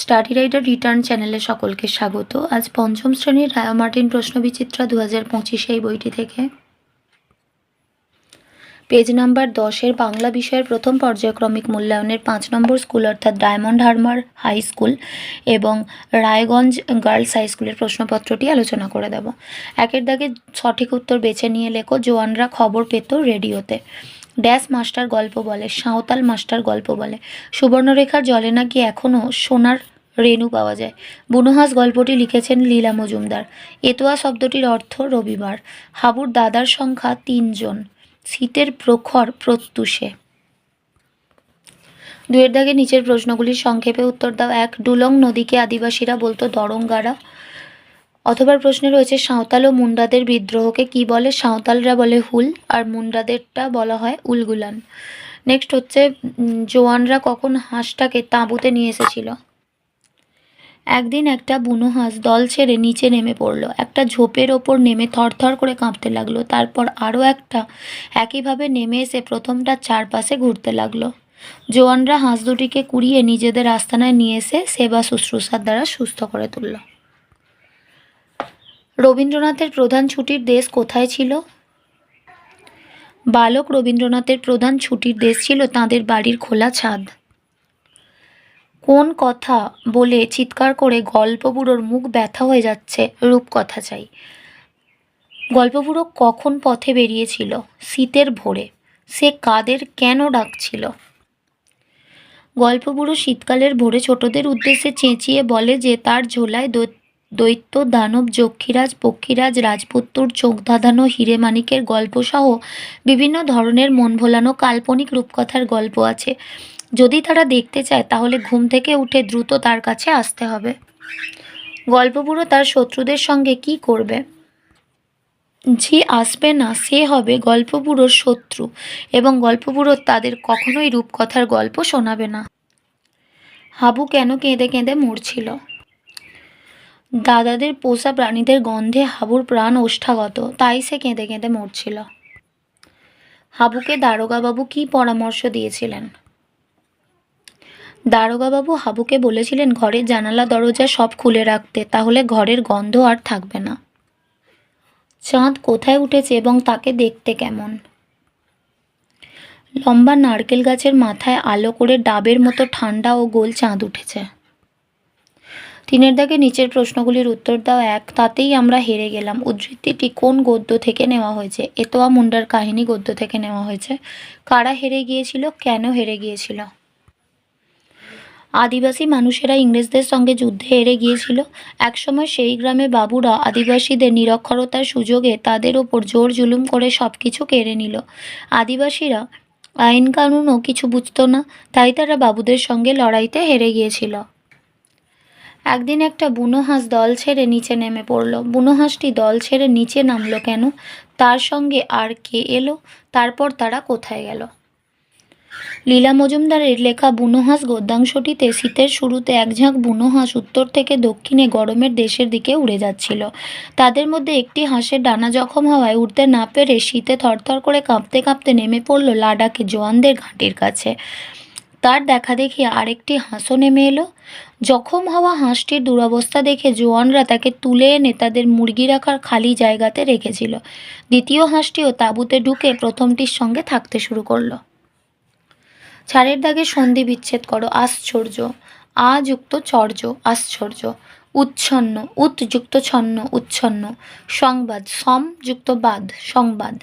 Study rider return চ্যানেলে সকলকে স্বাগত। আজ পঞ্চম শ্রেণীর রায়া মার্টিন প্রশ্নবিচিত্রা 2025 এই বইটি থেকে পেজ নাম্বার 10-এর বাংলা বিষয়ের প্রথম পর্যায়ক্রমিক মূল্যায়নের 5 নম্বর স্কুল অর্থাৎ ডায়মন্ড হারবার হাই স্কুল এবং রায়গঞ্জ গার্লস হাই স্কুলের প্রশ্নপত্রটি আলোচনা করে দেব। একের দাগে সঠিক উত্তর বেছে নিয়ে লেখো। জোয়ানরা খবর পেত রেডিওতে। ড্যাশ মাস্টার গল্প বলে, সাঁওতাল মাস্টার গল্প বলে। সুবর্ণরেখার জলে নাকি এখনও সোনার রেণু পাওয়া যায়। বুনোহাঁস গল্পটি লিখেছেন লীলা মজুমদার। এতোয়া শব্দটির অর্থ রবিবার। হাবুর দাদার সংখ্যা 3 জন। শীতের প্রখর প্রত্যুষে। 2-এর দাগে নিচের প্রশ্নগুলির সংক্ষেপে উত্তর দাও। 1. ডুলং নদীকে আদিবাসীরা বলতো দরঙ্গারা। অথবা প্রশ্নে রয়েছে সাঁওতাল ও মুন্ডাদের বিদ্রোহকে কি বলে? সাঁওতালরা বলে হুল, আর মুন্ডাদেরটা বলা হয় উলগুলান। নেক্সট হচ্ছে জোয়ানরা কখন হাঁসটাকে তাঁবুতে নিয়ে এসেছিল? একদিন একটা বুনো হাঁস দল ছেড়ে নিচে নেমে পড়ল। একটা ঝোপের ওপর নেমে থরথর করে কাঁপতে লাগলো। তারপর আরও একটা একইভাবে নেমে এসে প্রথমটার চারপাশে ঘুরতে লাগলো। জোয়ানরা হাঁস দুটিকে কুড়িয়ে নিজেদের আস্তানায় নিয়ে এসে সেবা শুশ্রূষার দ্বারা সুস্থ করে তুলল। রবীন্দ্রনাথের প্রধান ছুটির দেশ কোথায় ছিল? বালক রবীন্দ্রনাথের প্রধান ছুটির দেশ ছিল তাঁদের বাড়ির খোলা ছাদ। কোন কথা বলে চিৎকার করে গল্পবুড়োর মুখ ব্যথা হয়ে যাচ্ছে? রূপকথা চাই। গল্পবুড়ো কখন পথে বেরিয়েছিল? শীতের ভোরে। সে কাদের কেন ডাকছিল? গল্পবুড়ো শীতকালের ভোরে ছোটদের উদ্দেশ্যে চেঁচিয়ে বলে যে তার ঝোলায় দৈত্য, দানব, যক্ষীরাজ, পক্ষীরাজ, রাজপুত্তুর, চোখ ধাঁধানো হীরে মানিকের গল্পসহ বিভিন্ন ধরনের মন ভোলানো কাল্পনিক রূপকথার গল্প আছে। যদি তারা দেখতে চায় তাহলে ঘুম থেকে উঠে দ্রুত তার কাছে আসতে হবে। গল্পবুড়ো তার শত্রুদের সঙ্গে কি করবে? যে আসবে না সে হবে গল্পবুড়োর শত্রু এবং গল্পবুড়ো তাদের কখনোই রূপকথার গল্প শোনাবে না। হাবু কেন কেঁদে কেঁদে মরছিল? দাদাদের পোষা প্রাণীদের গন্ধে হাবুর প্রাণ ওষ্ঠাগত, তাই সে কেঁদে কেঁদে মরছিল। হাবুকে দারোগাবাবু কী পরামর্শ দিয়েছিলেন? দারোগাবাবু হাবুকে বলেছিলেন ঘরের জানালা দরজা সব খুলে রাখতে, তাহলে ঘরের গন্ধ আর থাকবে না। চাঁদ কোথায় উঠেছে এবং তাকে দেখতে কেমন? লম্বা নারকেল গাছের মাথায় আলো করে ডাবের মতো ঠান্ডা ও গোল চাঁদ উঠেছে। 3-এর দাগে নিচের প্রশ্নগুলির উত্তর দাও। 1. তাতেই আমরা হেরে গেলাম উদ্ধৃতিটি কোন গদ্য থেকে নেওয়া হয়েছে? এতোয়া মুন্ডার কাহিনী গদ্য থেকে নেওয়া হয়েছে। কারা হেরে গিয়েছিল? কেন হেরে গিয়েছিল? আদিবাসী মানুষেরা ইংরেজদের সঙ্গে যুদ্ধে হেরে গিয়েছিল। একসময় সেই গ্রামে বাবুরা আদিবাসীদের নিরক্ষরতার সুযোগে তাদের ওপর জোর জুলুম করে সব কিছু কেড়ে নিল। আদিবাসীরা আইন কানুনও কিছু বুঝত না, তাই তারা বাবুদের সঙ্গে লড়াইতে হেরে গিয়েছিল। একদিন একটা বুনো হাঁস দল ছেড়ে নিচে নেমে পড়ল। বুনো হাঁসটি দল ছেড়ে নিচে নামলো কেন? তার সঙ্গে আর কে এলো? তারপর তারা কোথায় গেল? লীলা মজুমদারের লেখা বুনো হাঁস গদ্যাংশটিতে শীতের শুরুতে এক ঝাঁক বুনো হাঁস উত্তর থেকে দক্ষিণে গরমের দেশের দিকে উড়ে যাচ্ছিল। তাদের মধ্যে একটি হাঁসের ডানা জখম হওয়ায় উড়তে না পেরে শীতে থরথর করে কাঁপতে কাঁপতে নেমে পড়ল লাডাখে জোয়ানদের ঘাঁটির কাছে। তার দেখা দেখি আরেকটি হাঁসও নেমে এলো। জখম হওয়া হাঁসটির দুরবস্থা দেখে জোয়ানরা তাকে তুলে এনে তাদের মুরগি রাখার খালি জায়গাতে রেখেছিল। দ্বিতীয় হাঁসটিও তাঁবুতে ঢুকে প্রথমটির সঙ্গে থাকতে শুরু করলো। 4-এর দাগে সন্ধি বিচ্ছেদ করো। আশ্চর্য, আ যুক্ত চর্য, আশ্চর্য। উচ্ছন্ন, উৎ যুক্ত ছন্ন, উচ্ছন্ন। সংবাদ, সম যুক্ত বাদ, সংবাদ।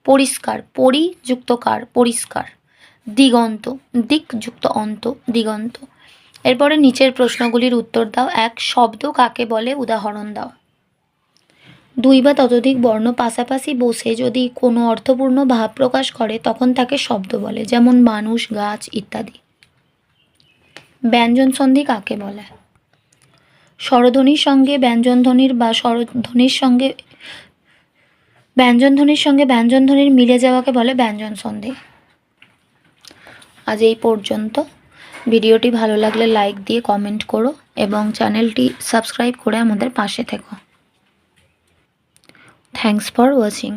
পরিষ্কার, পরি যুক্ত কার, পরিষ্কার। দিগন্ত, দিক যুক্ত অন্ত, দিগন্ত। এরপরে নিচের প্রশ্নগুলির উত্তর দাও। 1. শব্দ কাকে বলে? উদাহরণ দাও। 2 বা ততোধিক বর্ণ পাশাপাশি বসে যদি কোনো অর্থপূর্ণ ভাব প্রকাশ করে তখন তাকে শব্দ বলে, যেমন মানুষ, গাছ ইত্যাদি। ব্যঞ্জন সন্ধি কাকে বলে? স্বরধ্বনির সঙ্গে ব্যঞ্জনধ্বনির বা স্বরধ্বনির সঙ্গে ব্যঞ্জনধ্বনির মিলে যাওয়াকে বলে ব্যঞ্জন সন্ধি। আজ এই পর্যন্ত। ভিডিওটি ভালো লাগলে লাইক দিয়ে কমেন্ট করো এবং চ্যানেলটি সাবস্ক্রাইব করে আমাদের পাশে থেকো। Thanks for watching.